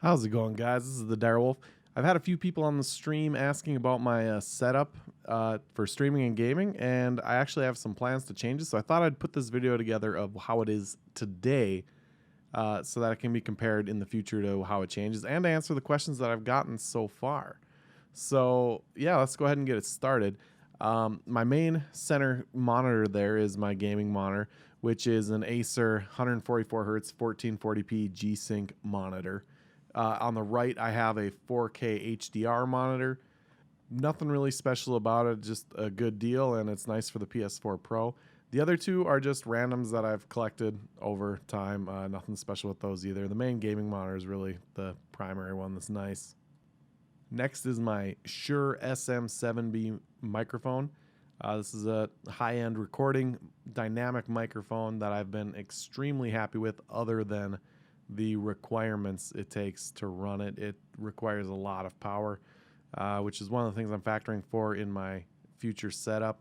How's it going, guys? This is TheDirewolf. I've had a few people on the stream asking about my setup for streaming and gaming, and I actually have some plans to change it, so I thought I'd put this video together of how it is today so that it can be compared in the future to how it changes and to answer the questions that I've gotten so far. So, yeah, let's go ahead and get it started. My main center monitor there is my gaming monitor, which is an Acer 144Hz 1440p G-Sync monitor. On the right, I have a 4K HDR monitor. Nothing really special about it, just a good deal, and it's nice for the PS4 Pro. The other two are just randoms that I've collected over time. Nothing special with those either. The main gaming monitor is really the primary one that's nice. Next is my Shure SM7B microphone. This is a high-end recording dynamic microphone that I've been extremely happy with, other than the requirements it takes to run it. It requires a lot of power, which is one of the things I'm factoring for in my future setup.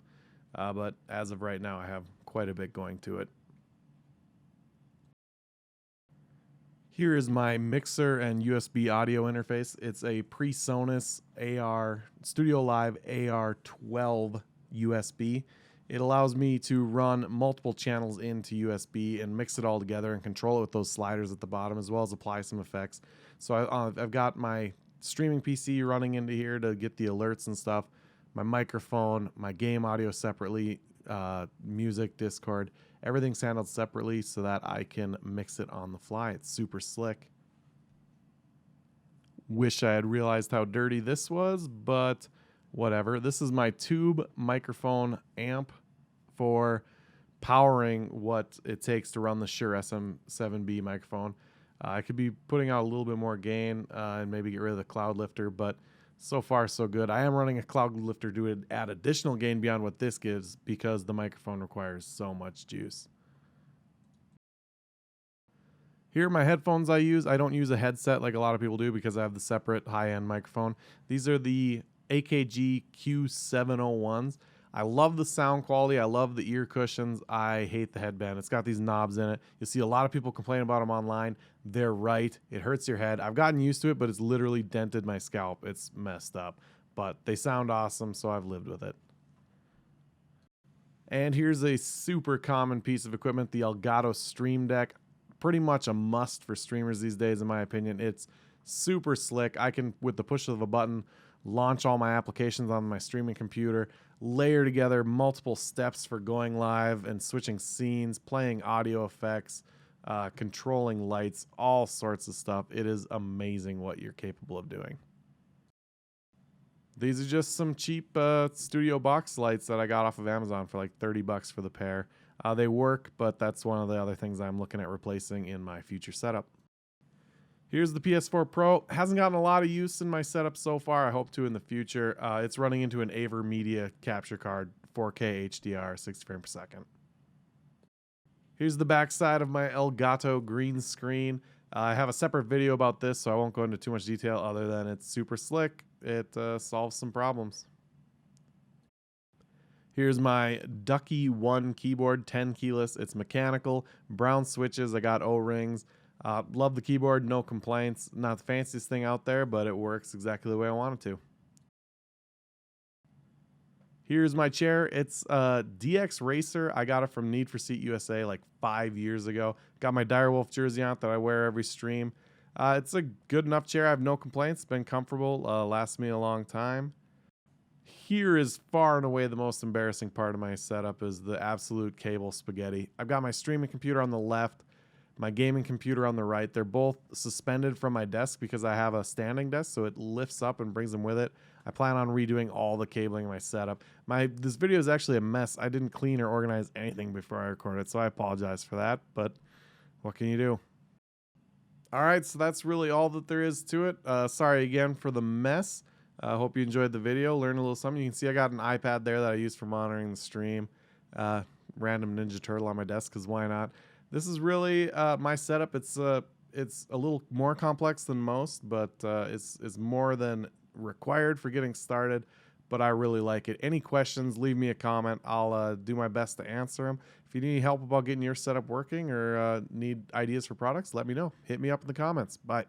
But as of right now, I have quite a bit going to it. Here is my mixer and USB audio interface. It's a Presonus AR Studio Live AR12 USB. It allows me to run multiple channels into USB and mix it all together and control it with those sliders at the bottom, as well as apply some effects. So I've got my streaming PC running into here to get the alerts and stuff, my microphone, my game audio separately, music, Discord, everything's handled separately so that I can mix it on the fly. It's super slick. Wish I had realized how dirty this was, but whatever. This is my tube microphone amp for powering what it takes to run the Shure SM7B microphone. I could be putting out a little bit more gain and maybe get rid of the cloud lifter, but so far so good. I am running a cloud lifter to add additional gain beyond what this gives because the microphone requires so much juice. Here are my headphones I use. I don't use a headset like a lot of people do because I have the separate high-end microphone. These are the AKG Q701s. I love the sound quality. I love the ear cushions. I hate the headband. It's got these knobs in it. You'll see a lot of people complain about them online. They're right. It hurts your head. I've gotten used to it, but it's literally dented my scalp. It's messed up. But they sound awesome, so I've lived with it. And here's a super common piece of equipment, the ElGato Stream Deck. Pretty much a must for streamers these days, in my opinion. It's super slick. I can, with the push of a button, launch all my applications on my streaming computer, layer together multiple steps for going live and switching scenes, playing audio effects, controlling lights, all sorts of stuff. It is amazing what you're capable of doing. These are just some cheap studio box lights that I got off of Amazon for like 30 bucks for the pair. They work, but that's one of the other things I'm looking at replacing in my future setup. Here's the PS4 Pro. Hasn't gotten a lot of use in my setup so far. I hope to in the future. It's running into an AverMedia capture card, 4K HDR, 60 frames per second. Here's the back side of my ElGato green screen. I have a separate video about this, so I won't go into too much detail other than it's super slick. It solves some problems. Here's my Ducky 1 keyboard, 10 keyless. It's mechanical, brown switches. I got O-rings. Love the keyboard, no complaints. Not the fanciest thing out there, but it works exactly the way I want it to. Here's my chair. It's a DX Racer. I got it from Need for Seat USA like 5 years ago. Got my Direwolf jersey on it that I wear every stream. It's a good enough chair. I have no complaints. Been comfortable. Lasts me a long time. Here is far and away the most embarrassing part of my setup is the absolute cable spaghetti. I've got my streaming computer on the left, my gaming computer on the right. They're both suspended from my desk because I have a standing desk, so it lifts up and brings them with it. I plan on redoing all the cabling in my setup. This video is actually a mess. I didn't clean or organize anything before I recorded, so I apologize for that, but what can you do? All right, so that's really all that there is to it. Sorry again for the mess. I hope you enjoyed the video, learned a little something. You can see I got an iPad there that I use for monitoring the stream. Random Ninja Turtle on my desk, because why not? This is really my setup. It's a little more complex than most, but it's more than required for getting started. But I really like it. Any questions, leave me a comment. I'll do my best to answer them. If you need any help about getting your setup working or need ideas for products, let me know. Hit me up in the comments. Bye.